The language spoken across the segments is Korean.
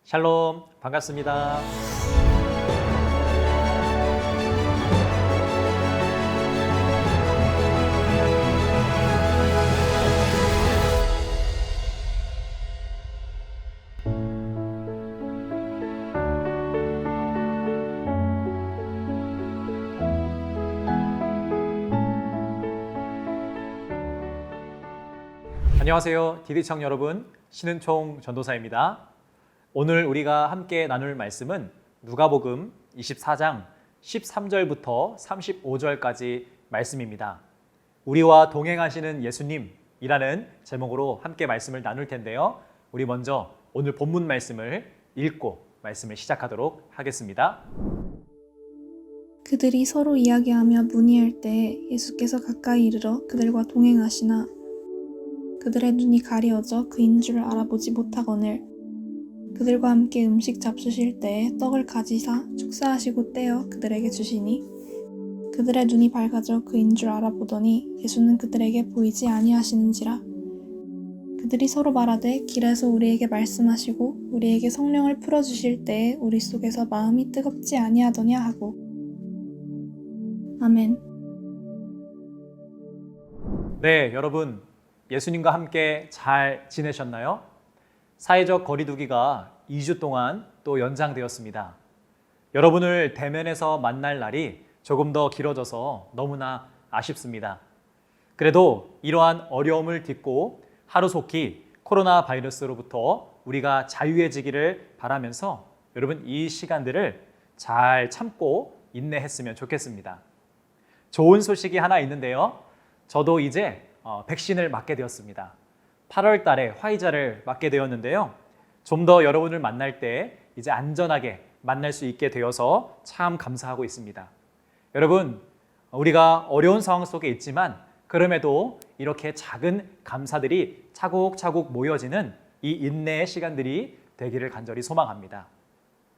샬롬, 반갑습니다. 안녕하세요. 디디청 여러분, 신은총 전도사입니다. 오늘 우리가 함께 나눌 말씀은 누가복음 24장 13절부터 35절까지 말씀입니다. 우리와 동행하시는 예수님이라는 제목으로 함께 말씀을 나눌 텐데요. 우리 먼저 오늘 본문 말씀을 읽고 말씀을 시작하도록 하겠습니다. 그들이 서로 이야기하며 문의할 때 예수께서 가까이 이르러 그들과 동행하시나 그들의 눈이 가리어져 그인 줄 알아보지 못하거늘 그들과 함께 음식 잡수실 때에 떡을 가지사 축사하시고 떼어 그들에게 주시니 그들의 눈이 밝아져 그인 줄 알아보더니 예수는 그들에게 보이지 아니하시는지라. 그들이 서로 말하되 길에서 우리에게 말씀하시고 우리에게 성령을 풀어주실 때에 우리 속에서 마음이 뜨겁지 아니하더냐 하고. 아멘. 네, 여러분 예수님과 함께 잘 지내셨나요? 사회적 거리두기가 2주 동안 또 연장되었습니다. 여러분을 대면에서 만날 날이 조금 더 길어져서 너무나 아쉽습니다. 그래도 이러한 어려움을 딛고 하루속히 코로나 바이러스로부터 우리가 자유해지기를 바라면서 여러분 이 시간들을 잘 참고 인내했으면 좋겠습니다. 좋은 소식이 하나 있는데요. 저도 이제 백신을 맞게 되었습니다. 8월 달에 화이자를 맞게 되었는데요. 좀 더 여러분을 만날 때 이제 안전하게 만날 수 있게 되어서 참 감사하고 있습니다. 여러분, 우리가 어려운 상황 속에 있지만 그럼에도 이렇게 작은 감사들이 차곡차곡 모여지는 이 인내의 시간들이 되기를 간절히 소망합니다.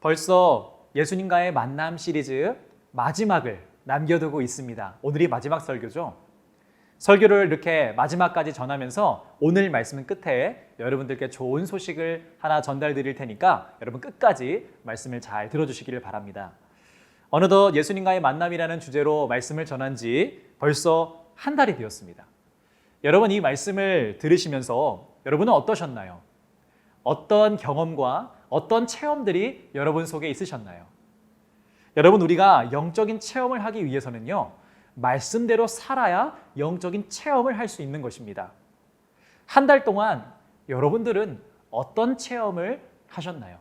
벌써 예수님과의 만남 시리즈 마지막을 남겨두고 있습니다. 오늘이 마지막 설교죠. 설교를 이렇게 마지막까지 전하면서 오늘 말씀 끝에 여러분들께 좋은 소식을 하나 전달드릴 테니까 여러분 끝까지 말씀을 잘 들어주시기를 바랍니다. 어느덧 예수님과의 만남이라는 주제로 말씀을 전한 지 벌써 한 달이 되었습니다. 여러분 이 말씀을 들으시면서 여러분은 어떠셨나요? 어떤 경험과 어떤 체험들이 여러분 속에 있으셨나요? 여러분 우리가 영적인 체험을 하기 위해서는요. 말씀대로 살아야 영적인 체험을 할 수 있는 것입니다. 한 달 동안 여러분들은 어떤 체험을 하셨나요?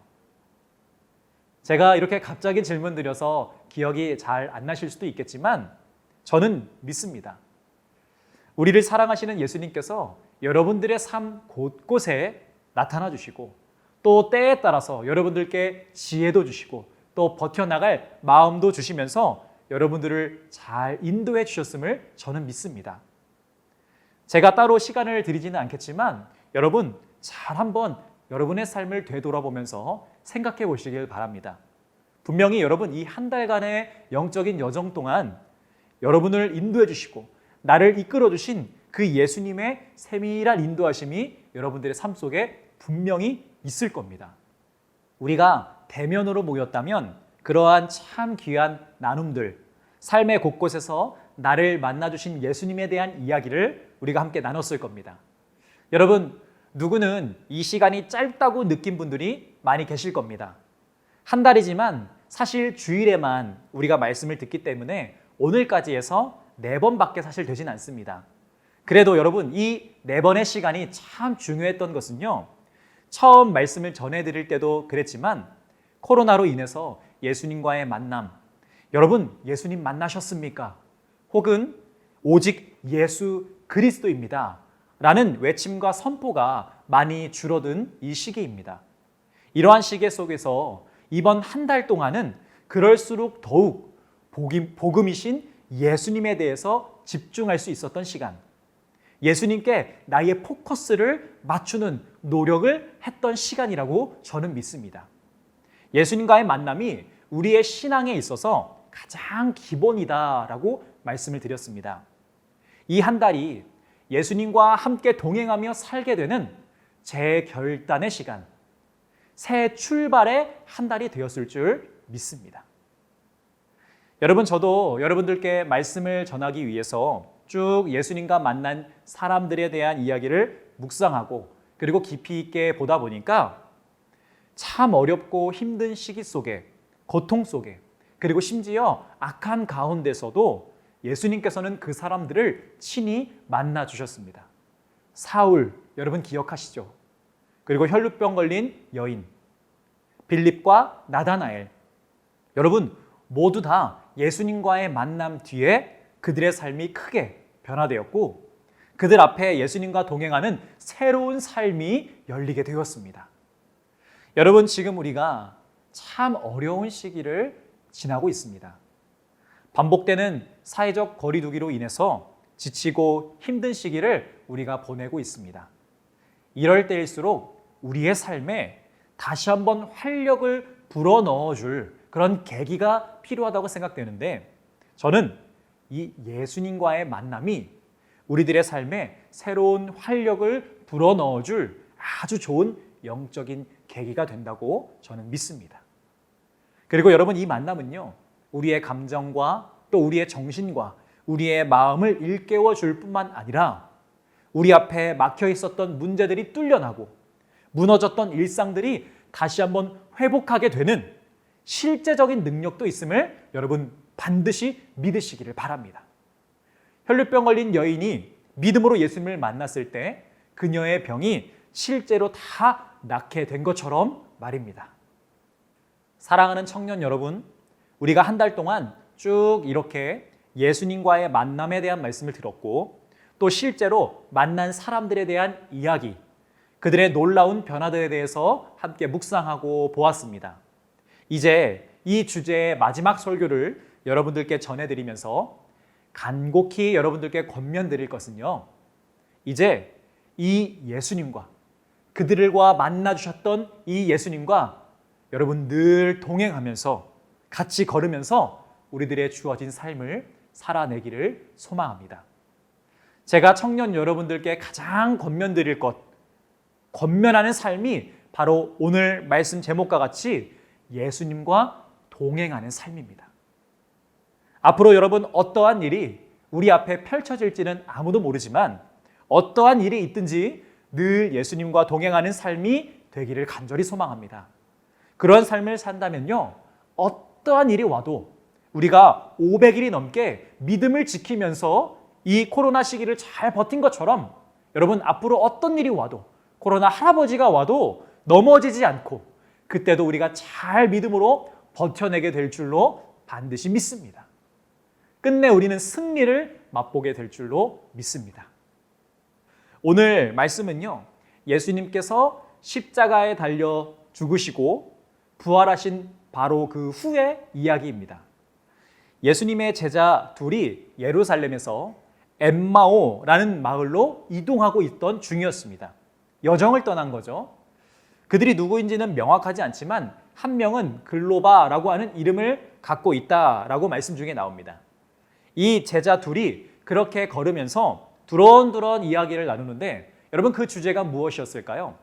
제가 이렇게 갑자기 질문 드려서 기억이 잘 안 나실 수도 있겠지만 저는 믿습니다. 우리를 사랑하시는 예수님께서 여러분들의 삶 곳곳에 나타나 주시고 또 때에 따라서 여러분들께 지혜도 주시고 또 버텨나갈 마음도 주시면서 여러분들을 잘 인도해 주셨음을 저는 믿습니다. 제가 따로 시간을 드리지는 않겠지만 여러분 잘 한번 여러분의 삶을 되돌아보면서 생각해 보시길 바랍니다. 분명히 여러분 이 한 달간의 영적인 여정 동안 여러분을 인도해 주시고 나를 이끌어 주신 그 예수님의 세밀한 인도하심이 여러분들의 삶 속에 분명히 있을 겁니다. 우리가 대면으로 모였다면 그러한 참 귀한 나눔들, 삶의 곳곳에서 나를 만나주신 예수님에 대한 이야기를 우리가 함께 나눴을 겁니다. 여러분, 누구는 이 시간이 짧다고 느낀 분들이 많이 계실 겁니다. 한 달이지만 사실 주일에만 우리가 말씀을 듣기 때문에 오늘까지 해서 4번밖에 사실 되진 않습니다. 그래도 여러분 이 4번의 시간이 참 중요했던 것은요. 처음 말씀을 전해드릴 때도 그랬지만 코로나로 인해서 예수님과의 만남, 여러분 예수님 만나셨습니까? 혹은 오직 예수 그리스도입니다 라는 외침과 선포가 많이 줄어든 이 시기입니다. 이러한 시기 속에서 이번 한 달 동안은 그럴수록 더욱 복음이신 예수님에 대해서 집중할 수 있었던 시간, 예수님께 나의 포커스를 맞추는 노력을 했던 시간이라고 저는 믿습니다. 예수님과의 만남이 우리의 신앙에 있어서 가장 기본이다라고 말씀을 드렸습니다. 이 한 달이 예수님과 함께 동행하며 살게 되는 재결단의 시간, 새 출발의 한 달이 되었을 줄 믿습니다. 여러분, 저도 여러분들께 말씀을 전하기 위해서 쭉 예수님과 만난 사람들에 대한 이야기를 묵상하고 그리고 깊이 있게 보다 보니까 참 어렵고 힘든 시기 속에, 고통 속에, 그리고 심지어 악한 가운데서도 예수님께서는 그 사람들을 친히 만나 주셨습니다. 사울, 여러분 기억하시죠? 그리고 혈루병 걸린 여인, 빌립과 나다나엘, 여러분 모두 다 예수님과의 만남 뒤에 그들의 삶이 크게 변화되었고 그들 앞에 예수님과 동행하는 새로운 삶이 열리게 되었습니다. 여러분, 지금 우리가 참 어려운 시기를 지나고 있습니다. 반복되는 사회적 거리두기로 인해서 지치고 힘든 시기를 우리가 보내고 있습니다. 이럴 때일수록 우리의 삶에 다시 한번 활력을 불어넣어줄 그런 계기가 필요하다고 생각되는데, 저는 이 예수님과의 만남이 우리들의 삶에 새로운 활력을 불어넣어줄 아주 좋은 영적인 계기가 된다고 저는 믿습니다. 그리고 여러분, 이 만남은요, 우리의 감정과 또 우리의 정신과 우리의 마음을 일깨워 줄 뿐만 아니라 우리 앞에 막혀 있었던 문제들이 뚫려나고 무너졌던 일상들이 다시 한번 회복하게 되는 실제적인 능력도 있음을 여러분 반드시 믿으시기를 바랍니다. 혈루병 걸린 여인이 믿음으로 예수님을 만났을 때 그녀의 병이 실제로 다 낫게 된 것처럼 말입니다. 사랑하는 청년 여러분, 우리가 한 달 동안 쭉 이렇게 예수님과의 만남에 대한 말씀을 들었고 또 실제로 만난 사람들에 대한 이야기, 그들의 놀라운 변화들에 대해서 함께 묵상하고 보았습니다. 이제 이 주제의 마지막 설교를 여러분들께 전해드리면서 간곡히 여러분들께 권면드릴 것은요, 이제 이 예수님과 그들과 만나주셨던 이 예수님과 여러분 늘 동행하면서 같이 걸으면서 우리들의 주어진 삶을 살아내기를 소망합니다. 제가 청년 여러분들께 가장 권면드릴 것, 권면하는 삶이 바로 오늘 말씀 제목과 같이 예수님과 동행하는 삶입니다. 앞으로 여러분 어떠한 일이 우리 앞에 펼쳐질지는 아무도 모르지만 어떠한 일이 있든지 늘 예수님과 동행하는 삶이 되기를 간절히 소망합니다. 그런 삶을 산다면요, 어떠한 일이 와도 우리가 500일이 넘게 믿음을 지키면서 이 코로나 시기를 잘 버틴 것처럼 여러분 앞으로 어떤 일이 와도 코로나 할아버지가 와도 넘어지지 않고 그때도 우리가 잘 믿음으로 버텨내게 될 줄로 반드시 믿습니다. 끝내 우리는 승리를 맛보게 될 줄로 믿습니다. 오늘 말씀은요, 예수님께서 십자가에 달려 죽으시고 부활하신 바로 그 후의 이야기입니다. 예수님의 제자 둘이 예루살렘에서 엠마오라는 마을로 이동하고 있던 중이었습니다. 여정을 떠난 거죠. 그들이 누구인지는 명확하지 않지만 한 명은 글로바라고 하는 이름을 갖고 있다라고 말씀 중에 나옵니다. 이 제자 둘이 그렇게 걸으면서 두런두런 이야기를 나누는데 여러분 그 주제가 무엇이었을까요?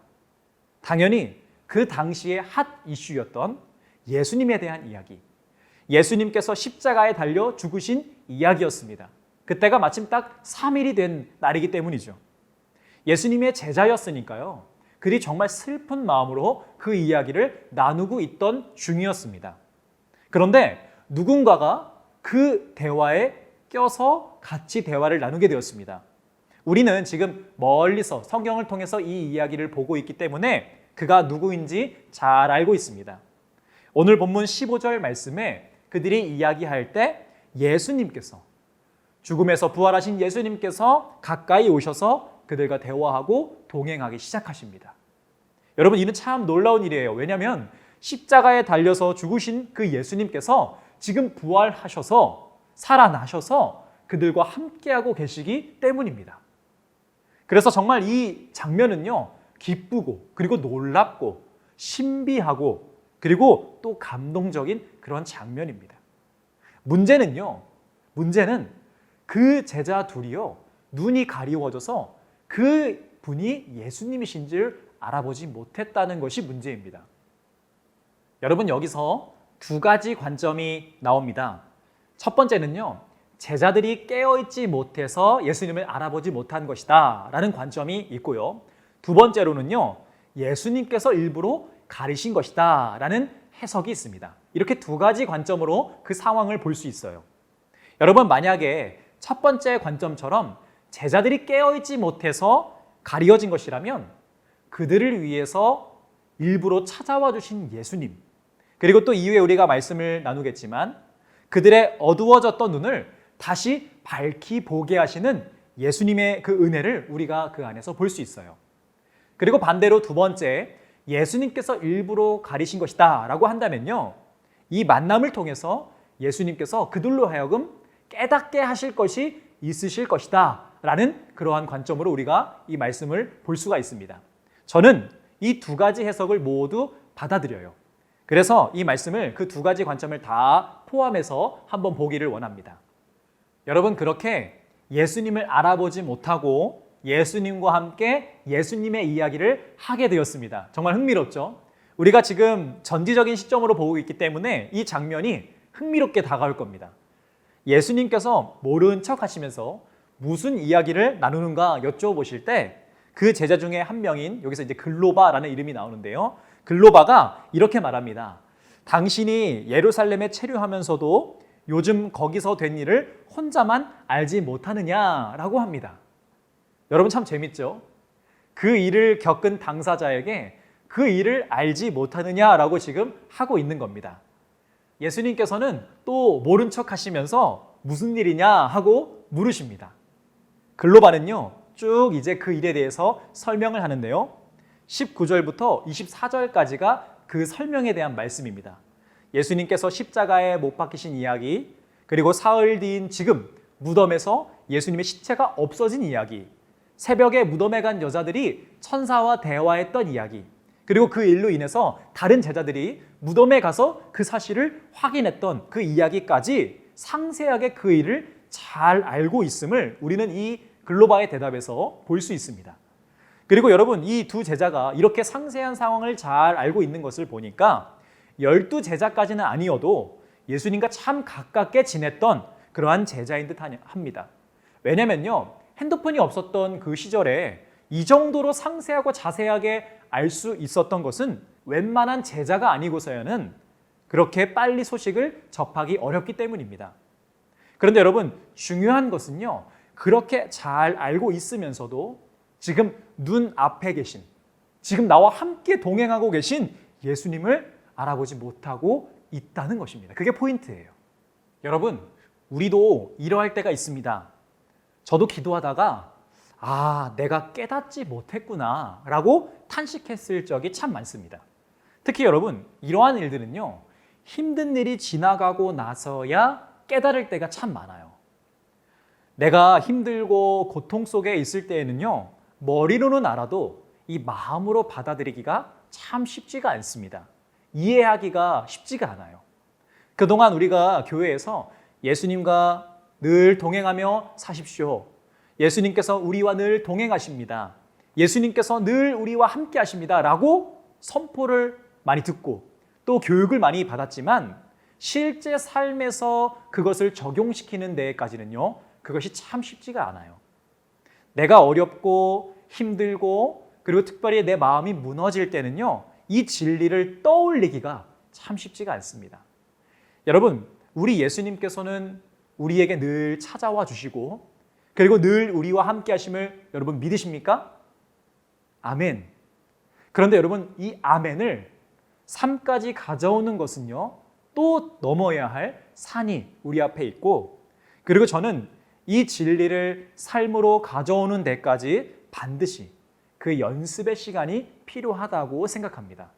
당연히 그 당시의 핫 이슈였던 예수님에 대한 이야기, 예수님께서 십자가에 달려 죽으신 이야기였습니다. 그때가 마침 딱 3일이 된 날이기 때문이죠. 예수님의 제자였으니까요, 그들이 정말 슬픈 마음으로 그 이야기를 나누고 있던 중이었습니다. 그런데 누군가가 그 대화에 껴서 같이 대화를 나누게 되었습니다. 우리는 지금 멀리서 성경을 통해서 이 이야기를 보고 있기 때문에 그가 누구인지 잘 알고 있습니다. 오늘 본문 15절 말씀에 그들이 이야기할 때 예수님께서, 죽음에서 부활하신 예수님께서 가까이 오셔서 그들과 대화하고 동행하기 시작하십니다. 여러분, 이는 참 놀라운 일이에요. 왜냐하면 십자가에 달려서 죽으신 그 예수님께서 지금 부활하셔서 살아나셔서 그들과 함께하고 계시기 때문입니다. 그래서 정말 이 장면은요, 기쁘고 그리고 놀랍고 신비하고 그리고 또 감동적인 그런 장면입니다. 문제는 그 제자 둘이요, 눈이 가리워져서 그 분이 예수님이신 줄 알아보지 못했다는 것이 문제입니다. 여러분 여기서 두 가지 관점이 나옵니다. 첫 번째는요. 제자들이 깨어있지 못해서 예수님을 알아보지 못한 것이다 라는 관점이 있고요. 두 번째로는요. 예수님께서 일부러 가리신 것이다 라는 해석이 있습니다. 이렇게 두 가지 관점으로 그 상황을 볼 수 있어요. 여러분 만약에 첫 번째 관점처럼 제자들이 깨어있지 못해서 가리어진 것이라면 그들을 위해서 일부러 찾아와 주신 예수님, 그리고 또 이후에 우리가 말씀을 나누겠지만 그들의 어두워졌던 눈을 다시 밝히 보게 하시는 예수님의 그 은혜를 우리가 그 안에서 볼 수 있어요. 그리고 반대로 두 번째, 예수님께서 일부러 가리신 것이다 라고 한다면요. 이 만남을 통해서 예수님께서 그들로 하여금 깨닫게 하실 것이 있으실 것이다 라는 그러한 관점으로 우리가 이 말씀을 볼 수가 있습니다. 저는 이 두 가지 해석을 모두 받아들여요. 그래서 이 말씀을 그 두 가지 관점을 다 포함해서 한번 보기를 원합니다. 여러분 그렇게 예수님을 알아보지 못하고 예수님과 함께 예수님의 이야기를 하게 되었습니다. 정말 흥미롭죠? 우리가 지금 전지적인 시점으로 보고 있기 때문에 이 장면이 흥미롭게 다가올 겁니다. 예수님께서 모른 척 하시면서 무슨 이야기를 나누는가 여쭤보실 때 그 제자 중에 한 명인 여기서 이제 글로바라는 이름이 나오는데요. 글로바가 이렇게 말합니다. 당신이 예루살렘에 체류하면서도 요즘 거기서 된 일을 혼자만 알지 못하느냐라고 합니다. 여러분 참 재밌죠? 그 일을 겪은 당사자에게 그 일을 알지 못하느냐라고 지금 하고 있는 겁니다. 예수님께서는 또 모른 척 하시면서 무슨 일이냐 하고 물으십니다. 글로바는요, 쭉 이제 그 일에 대해서 설명을 하는데요. 19절부터 24절까지가 그 설명에 대한 말씀입니다. 예수님께서 십자가에 못 박히신 이야기, 그리고 사흘 뒤인 지금 무덤에서 예수님의 시체가 없어진 이야기, 새벽에 무덤에 간 여자들이 천사와 대화했던 이야기, 그리고 그 일로 인해서 다른 제자들이 무덤에 가서 그 사실을 확인했던 그 이야기까지 상세하게 그 일을 잘 알고 있음을 우리는 이 글로바의 대답에서 볼 수 있습니다. 그리고 여러분 이 두 제자가 이렇게 상세한 상황을 잘 알고 있는 것을 보니까 12제자까지는 아니어도 예수님과 참 가깝게 지냈던 그러한 제자인 듯 합니다. 왜냐면요, 핸드폰이 없었던 그 시절에 이 정도로 상세하고 자세하게 알 수 있었던 것은 웬만한 제자가 아니고서야는 그렇게 빨리 소식을 접하기 어렵기 때문입니다. 그런데 여러분 중요한 것은요, 그렇게 잘 알고 있으면서도 지금 눈앞에 계신, 지금 나와 함께 동행하고 계신 예수님을 알아보지 못하고 있다는 것입니다. 그게 포인트예요. 여러분, 우리도 이러할 때가 있습니다. 저도 기도하다가 내가 깨닫지 못했구나 라고 탄식했을 적이 참 많습니다. 특히 여러분, 이러한 일들은요, 힘든 일이 지나가고 나서야 깨달을 때가 참 많아요. 내가 힘들고 고통 속에 있을 때에는요, 머리로는 알아도 이 마음으로 받아들이기가 참 쉽지가 않습니다. 이해하기가 쉽지가 않아요. 그동안 우리가 교회에서 예수님과 늘 동행하며 사십시오. 예수님께서 우리와 늘 동행하십니다. 예수님께서 늘 우리와 함께 하십니다. 라고 선포를 많이 듣고 또 교육을 많이 받았지만 실제 삶에서 그것을 적용시키는 데까지는요, 그것이 참 쉽지가 않아요. 내가 어렵고 힘들고 그리고 특별히 내 마음이 무너질 때는요, 이 진리를 떠올리기가 참 쉽지가 않습니다. 여러분, 우리 예수님께서는 우리에게 늘 찾아와 주시고 그리고 늘 우리와 함께 하심을 여러분 믿으십니까? 아멘. 그런데 여러분 이 아멘을 삶까지 가져오는 것은요, 또 넘어야 할 산이 우리 앞에 있고, 그리고 저는 이 진리를 삶으로 가져오는 데까지 반드시 그 연습의 시간이 필요하다고 생각합니다.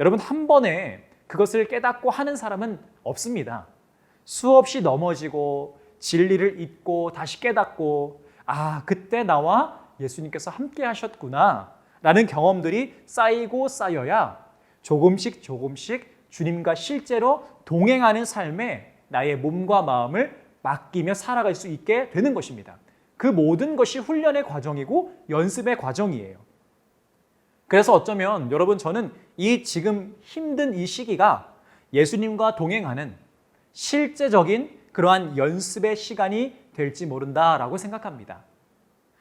여러분 한 번에 그것을 깨닫고 하는 사람은 없습니다. 수없이 넘어지고 진리를 잊고 다시 깨닫고 그때 나와 예수님께서 함께 하셨구나 라는 경험들이 쌓이고 쌓여야 조금씩 주님과 실제로 동행하는 삶에 나의 몸과 마음을 맡기며 살아갈 수 있게 되는 것입니다. 그 모든 것이 훈련의 과정이고 연습의 과정이에요. 그래서 어쩌면 여러분 저는 이 지금 힘든 이 시기가 예수님과 동행하는 실제적인 그러한 연습의 시간이 될지 모른다라고 생각합니다.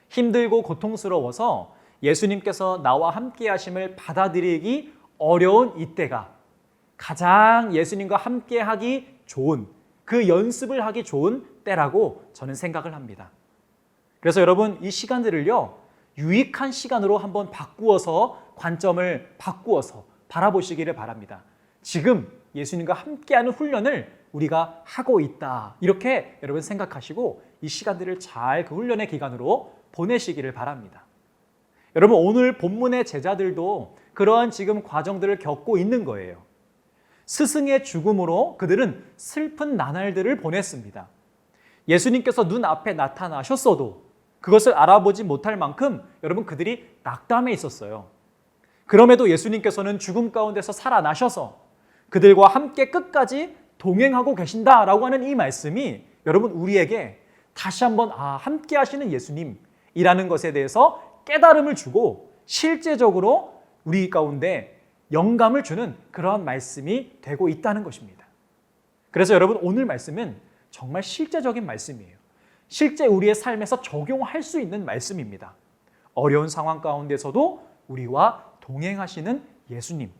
힘들고 고통스러워서 예수님께서 나와 함께 하심을 받아들이기 어려운 이때가 가장 예수님과 함께 하기 좋은, 그 연습을 하기 좋은 때라고 저는 생각을 합니다. 그래서 여러분 이 시간들을요, 유익한 시간으로 한번 바꾸어서 관점을 바꾸어서 바라보시기를 바랍니다. 지금 예수님과 함께하는 훈련을 우리가 하고 있다, 이렇게 여러분 생각하시고 이 시간들을 잘 그 훈련의 기간으로 보내시기를 바랍니다. 여러분 오늘 본문의 제자들도 그러한 지금 과정들을 겪고 있는 거예요. 스승의 죽음으로 그들은 슬픈 나날들을 보냈습니다. 예수님께서 눈앞에 나타나셨어도 그것을 알아보지 못할 만큼 여러분 그들이 낙담해 있었어요. 그럼에도 예수님께서는 죽음 가운데서 살아나셔서 그들과 함께 끝까지 동행하고 계신다라고 하는 이 말씀이 여러분 우리에게 다시 한번 함께 하시는 예수님이라는 것에 대해서 깨달음을 주고 실제적으로 우리 가운데 영감을 주는 그러한 말씀이 되고 있다는 것입니다. 그래서 여러분 오늘 말씀은 정말 실제적인 말씀이에요. 실제 우리의 삶에서 적용할 수 있는 말씀입니다. 어려운 상황 가운데서도 우리와 동행하시는 예수님.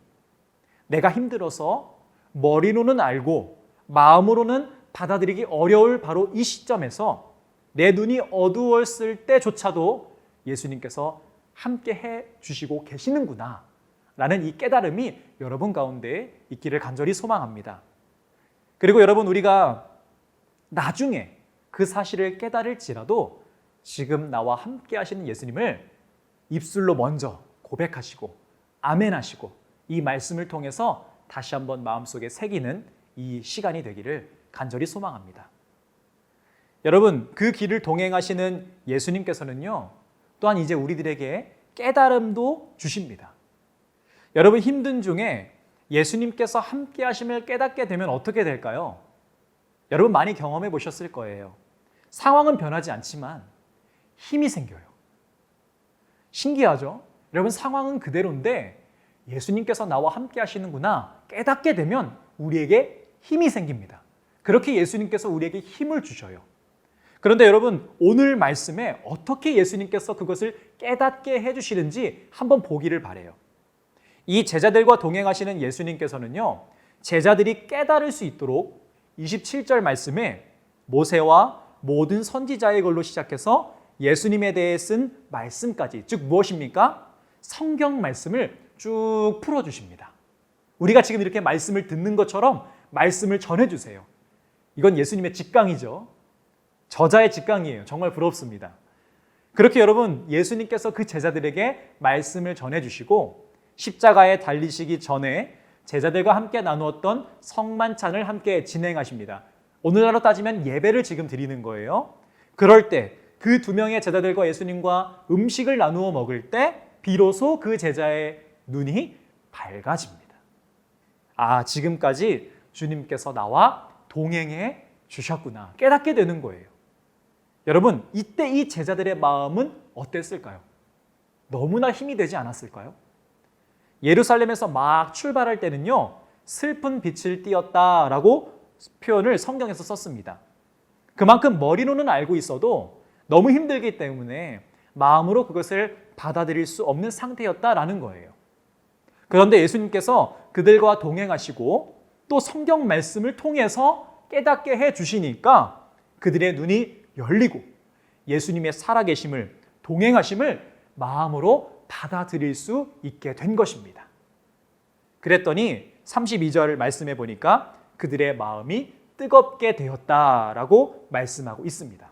내가 힘들어서 머리로는 알고 마음으로는 받아들이기 어려울 바로 이 시점에서 내 눈이 어두웠을 때조차도 예수님께서 함께 해 주시고 계시는구나 라는 이 깨달음이 여러분 가운데 있기를 간절히 소망합니다. 그리고 여러분 우리가 나중에 그 사실을 깨달을지라도 지금 나와 함께 하시는 예수님을 입술로 먼저 고백하시고 아멘하시고 이 말씀을 통해서 다시 한번 마음속에 새기는 이 시간이 되기를 간절히 소망합니다. 여러분 그 길을 동행하시는 예수님께서는요 또한 이제 우리들에게 깨달음도 주십니다. 여러분 힘든 중에 예수님께서 함께 하심을 깨닫게 되면 어떻게 될까요? 여러분 많이 경험해 보셨을 거예요. 상황은 변하지 않지만 힘이 생겨요. 신기하죠? 여러분 상황은 그대로인데 예수님께서 나와 함께 하시는구나 깨닫게 되면 우리에게 힘이 생깁니다. 그렇게 예수님께서 우리에게 힘을 주셔요. 그런데 여러분 오늘 말씀에 어떻게 예수님께서 그것을 깨닫게 해주시는지 한번 보기를 바라요. 이 제자들과 동행하시는 예수님께서는요 제자들이 깨달을 수 있도록 27절 말씀에 모세와 모든 선지자의 걸로 시작해서 예수님에 대해 쓴 말씀까지, 즉 무엇입니까? 성경 말씀을 쭉 풀어주십니다. 우리가 지금 이렇게 말씀을 듣는 것처럼 말씀을 전해주세요. 이건 예수님의 직강이죠. 저자의 직강이에요. 정말 부럽습니다. 그렇게 여러분 예수님께서 그 제자들에게 말씀을 전해주시고 십자가에 달리시기 전에 제자들과 함께 나누었던 성만찬을 함께 진행하십니다. 오늘날로 따지면 예배를 지금 드리는 거예요. 그럴 때 그 두 명의 제자들과 예수님과 음식을 나누어 먹을 때 비로소 그 제자의 눈이 밝아집니다. 지금까지 주님께서 나와 동행해 주셨구나 깨닫게 되는 거예요. 여러분 이때 이 제자들의 마음은 어땠을까요? 너무나 힘이 되지 않았을까요? 예루살렘에서 막 출발할 때는요 슬픈 빛을 띄었다라고 표현을 성경에서 썼습니다. 그만큼 머리로는 알고 있어도 너무 힘들기 때문에 마음으로 그것을 받아들일 수 없는 상태였다라는 거예요. 그런데 예수님께서 그들과 동행하시고 또 성경 말씀을 통해서 깨닫게 해주시니까 그들의 눈이 열리고 예수님의 살아계심을 동행하심을 마음으로 받아들일 수 있게 된 것입니다. 그랬더니 32절 말씀해 보니까 그들의 마음이 뜨겁게 되었다라고 말씀하고 있습니다.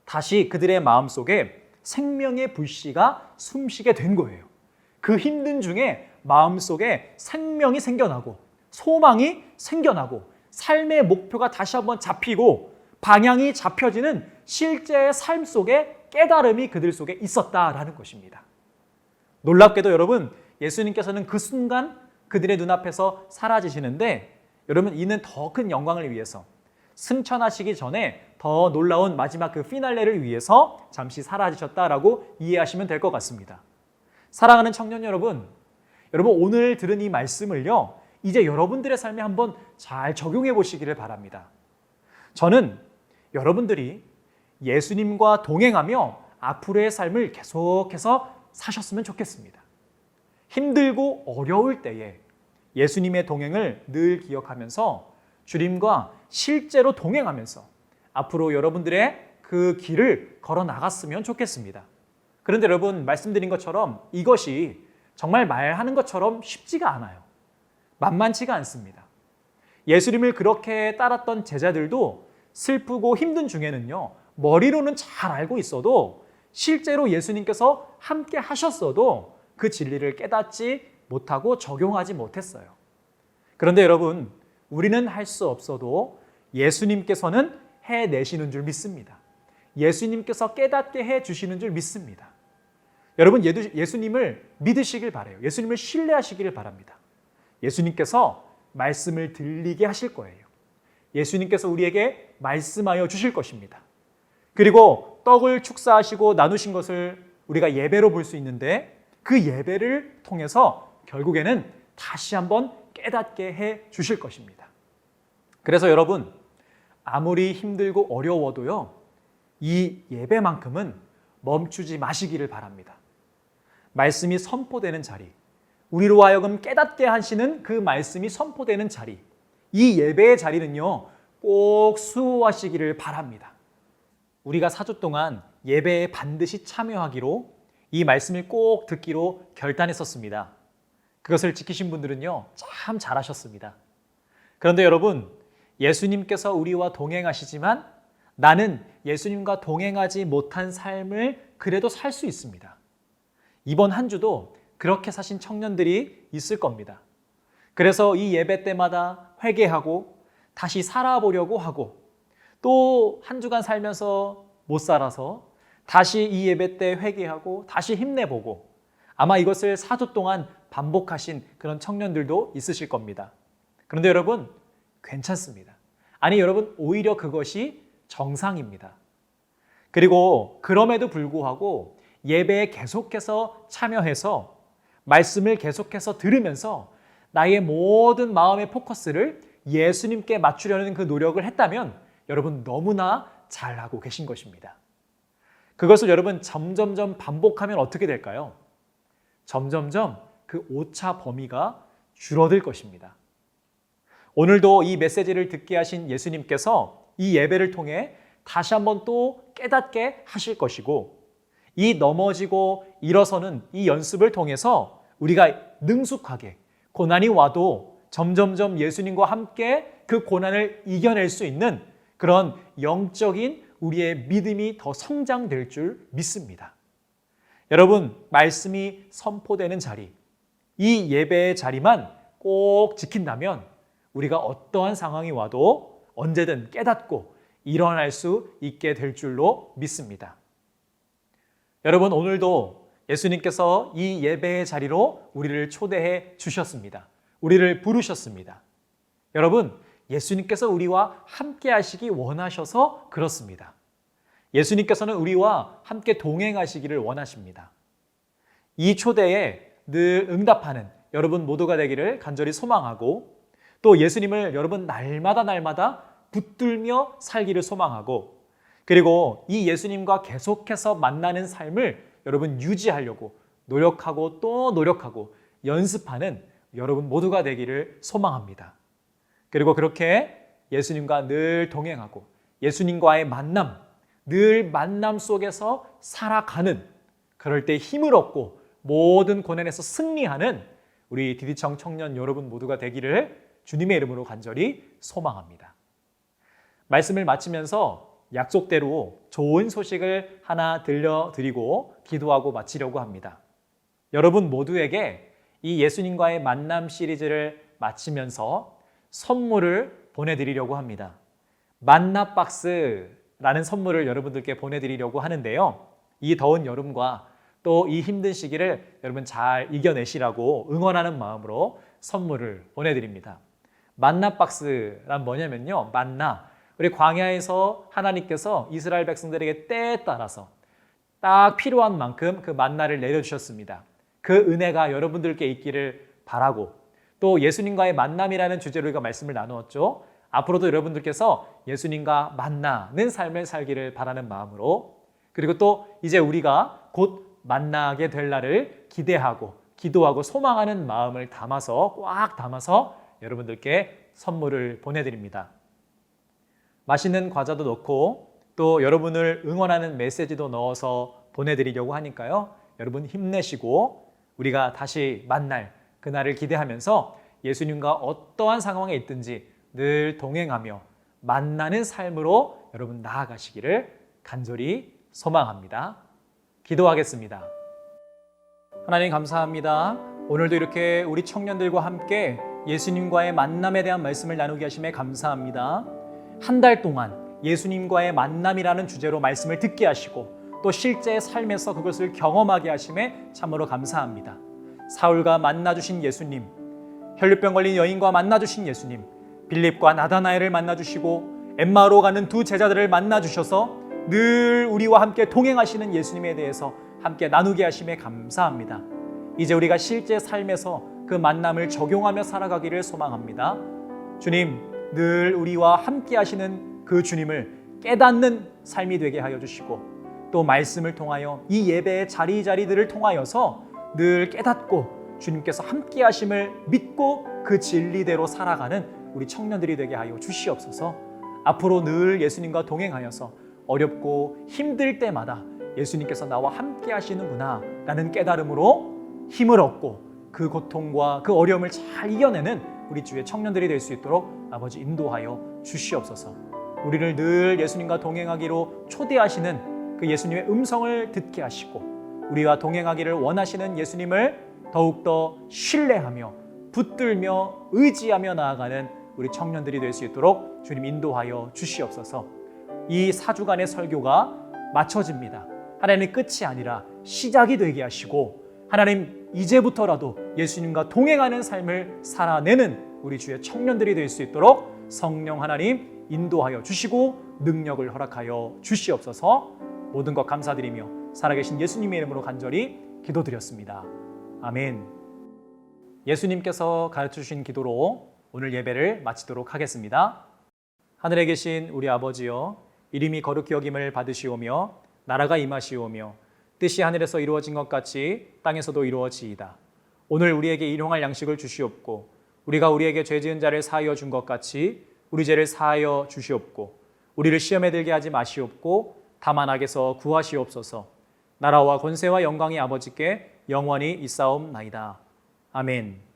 다시 그들의 마음속에 생명의 불씨가 숨쉬게 된 거예요. 그 힘든 중에 마음속에 생명이 생겨나고 소망이 생겨나고 삶의 목표가 다시 한번 잡히고 방향이 잡혀지는 실제의 삶 속에 깨달음이 그들 속에 있었다라는 것입니다. 놀랍게도 여러분 예수님께서는 그 순간 그들의 눈앞에서 사라지시는데 여러분 이는 더 큰 영광을 위해서 승천하시기 전에 더 놀라운 마지막 그 피날레를 위해서 잠시 사라지셨다라고 이해하시면 될 것 같습니다. 사랑하는 청년 여러분, 여러분 오늘 들은 이 말씀을요, 이제 여러분들의 삶에 한번 잘 적용해 보시기를 바랍니다. 저는 여러분들이 예수님과 동행하며 앞으로의 삶을 계속해서 사셨으면 좋겠습니다. 힘들고 어려울 때에 예수님의 동행을 늘 기억하면서 주님과 실제로 동행하면서 앞으로 여러분들의 그 길을 걸어 나갔으면 좋겠습니다. 그런데 여러분, 말씀드린 것처럼 이것이 정말 말하는 것처럼 쉽지가 않아요. 만만치가 않습니다. 예수님을 그렇게 따랐던 제자들도 슬프고 힘든 중에는요, 머리로는 잘 알고 있어도 실제로 예수님께서 함께 하셨어도 그 진리를 깨닫지 못하고 적용하지 못했어요. 그런데 여러분, 우리는 할 수 없어도 예수님께서는 해내시는 줄 믿습니다. 예수님께서 깨닫게 해주시는 줄 믿습니다. 여러분, 예수님을 믿으시길 바라요. 예수님을 신뢰하시기를 바랍니다. 예수님께서 말씀을 들리게 하실 거예요. 예수님께서 우리에게 말씀하여 주실 것입니다. 그리고 떡을 축사하시고 나누신 것을 우리가 예배로 볼 수 있는데 그 예배를 통해서 결국에는 다시 한번 깨닫게 해 주실 것입니다. 그래서 여러분, 아무리 힘들고 어려워도요, 이 예배만큼은 멈추지 마시기를 바랍니다. 말씀이 선포되는 자리, 우리로 하여금 깨닫게 하시는 그 말씀이 선포되는 자리, 이 예배의 자리는요, 꼭 수호하시기를 바랍니다. 우리가 4주 동안 예배에 반드시 참여하기로 이 말씀을 꼭 듣기로 결단했었습니다. 그것을 지키신 분들은요, 참 잘하셨습니다. 그런데 여러분, 예수님께서 우리와 동행하시지만 나는 예수님과 동행하지 못한 삶을 그래도 살 수 있습니다. 이번 한 주도 그렇게 사신 청년들이 있을 겁니다. 그래서 이 예배 때마다 회개하고 다시 살아보려고 하고 또 한 주간 살면서 못 살아서 다시 이 예배 때 회개하고 다시 힘내보고 아마 이것을 4주 동안 반복하신 그런 청년들도 있으실 겁니다. 그런데 여러분, 괜찮습니다. 아니 여러분, 오히려 그것이 정상입니다. 그리고 그럼에도 불구하고 예배에 계속해서 참여해서 말씀을 계속해서 들으면서 나의 모든 마음의 포커스를 예수님께 맞추려는 그 노력을 했다면 여러분 너무나 잘하고 계신 것입니다. 그것을 여러분 점점점 반복하면 어떻게 될까요? 점점점 그 오차 범위가 줄어들 것입니다. 오늘도 이 메시지를 듣게 하신 예수님께서 이 예배를 통해 다시 한번 또 깨닫게 하실 것이고 이 넘어지고 일어서는 이 연습을 통해서 우리가 능숙하게 고난이 와도 점점점 예수님과 함께 그 고난을 이겨낼 수 있는 그런 영적인 우리의 믿음이 더 성장될 줄 믿습니다. 여러분, 말씀이 선포되는 자리, 이 예배의 자리만 꼭 지킨다면 우리가 어떠한 상황이 와도 언제든 깨닫고 일어날 수 있게 될 줄로 믿습니다. 여러분, 오늘도 예수님께서 이 예배의 자리로 우리를 초대해 주셨습니다. 우리를 부르셨습니다. 여러분, 예수님께서 우리와 함께 하시기 원하셔서 그렇습니다. 예수님께서는 우리와 함께 동행하시기를 원하십니다. 이 초대에 늘 응답하는 여러분 모두가 되기를 간절히 소망하고 또 예수님을 여러분 날마다 붙들며 살기를 소망하고 그리고 이 예수님과 계속해서 만나는 삶을 여러분 유지하려고 노력하고 또 노력하고 연습하는 여러분 모두가 되기를 소망합니다. 그리고 그렇게 예수님과 늘 동행하고 예수님과의 만남, 늘 만남 속에서 살아가는 그럴 때 힘을 얻고 모든 고난에서 승리하는 우리 디디청 청년 여러분 모두가 되기를 주님의 이름으로 간절히 소망합니다. 말씀을 마치면서 약속대로 좋은 소식을 하나 들려드리고 기도하고 마치려고 합니다. 여러분 모두에게 이 예수님과의 만남 시리즈를 마치면서 선물을 보내드리려고 합니다. 만나 박스라는 선물을 여러분들께 보내드리려고 하는데요. 이 더운 여름과 또 이 힘든 시기를 여러분 잘 이겨내시라고 응원하는 마음으로 선물을 보내드립니다. 만나 박스란 뭐냐면요. 만나, 우리 광야에서 하나님께서 이스라엘 백성들에게 때에 따라서 딱 필요한 만큼 그 만나를 내려주셨습니다. 그 은혜가 여러분들께 있기를 바라고, 또 예수님과의 만남이라는 주제로 우리가 말씀을 나누었죠. 앞으로도 여러분들께서 예수님과 만나는 삶을 살기를 바라는 마음으로, 그리고 또 이제 우리가 곧 만나게 될 날을 기대하고 기도하고 소망하는 마음을 담아서, 꽉 담아서 여러분들께 선물을 보내드립니다. 맛있는 과자도 넣고 또 여러분을 응원하는 메시지도 넣어서 보내드리려고 하니까요. 여러분 힘내시고 우리가 다시 만날 그날을 기대하면서 예수님과 어떠한 상황에 있든지 늘 동행하며 만나는 삶으로 여러분 나아가시기를 간절히 소망합니다. 기도하겠습니다. 하나님 감사합니다. 오늘도 이렇게 우리 청년들과 함께 예수님과의 만남에 대한 말씀을 나누게 하심에 감사합니다. 한 달 동안 예수님과의 만남이라는 주제로 말씀을 듣게 하시고 또 실제 삶에서 그것을 경험하게 하심에 참으로 감사합니다. 사울과 만나주신 예수님, 혈류병 걸린 여인과 만나주신 예수님, 빌립과 나다나엘을 만나주시고 엠마오로 가는 두 제자들을 만나주셔서 늘 우리와 함께 동행하시는 예수님에 대해서 함께 나누게 하심에 감사합니다. 이제 우리가 실제 삶에서 그 만남을 적용하며 살아가기를 소망합니다. 주님, 늘 우리와 함께 하시는 그 주님을 깨닫는 삶이 되게 하여 주시고 또 말씀을 통하여 이 예배의 자리자리들을 통하여서 늘 깨닫고 주님께서 함께 하심을 믿고 그 진리대로 살아가는 우리 청년들이 되게 하여 주시옵소서. 앞으로 늘 예수님과 동행하여서 어렵고 힘들 때마다 예수님께서 나와 함께 하시는구나 라는 깨달음으로 힘을 얻고 그 고통과 그 어려움을 잘 이겨내는 우리 주의 청년들이 될 수 있도록 아버지 인도하여 주시옵소서. 우리를 늘 예수님과 동행하기로 초대하시는 그 예수님의 음성을 듣게 하시고 우리와 동행하기를 원하시는 예수님을 더욱더 신뢰하며 붙들며 의지하며 나아가는 우리 청년들이 될 수 있도록 주님 인도하여 주시옵소서. 이 4주간의 설교가 마쳐집니다. 하나님 끝이 아니라 시작이 되게 하시고 하나님 이제부터라도 예수님과 동행하는 삶을 살아내는 우리 주의 청년들이 될 수 있도록 성령 하나님 인도하여 주시고 능력을 허락하여 주시옵소서. 모든 것 감사드리며 살아계신 예수님의 이름으로 간절히 기도드렸습니다. 아멘. 예수님께서 가르쳐주신 기도로 오늘 예배를 마치도록 하겠습니다. 하늘에 계신 우리 아버지여, 이름이 거룩히 여김을 받으시오며 나라가 임하시오며 뜻이 하늘에서 이루어진 것 같이 땅에서도 이루어지이다. 오늘 우리에게 일용할 양식을 주시옵고 우리가 우리에게 죄 지은 자를 사하여 준 것 같이 우리 죄를 사하여 주시옵고 우리를 시험에 들게 하지 마시옵고 다만 악에서 구하시옵소서. 나라와 권세와 영광이 아버지께 영원히 있사옵나이다. 아멘.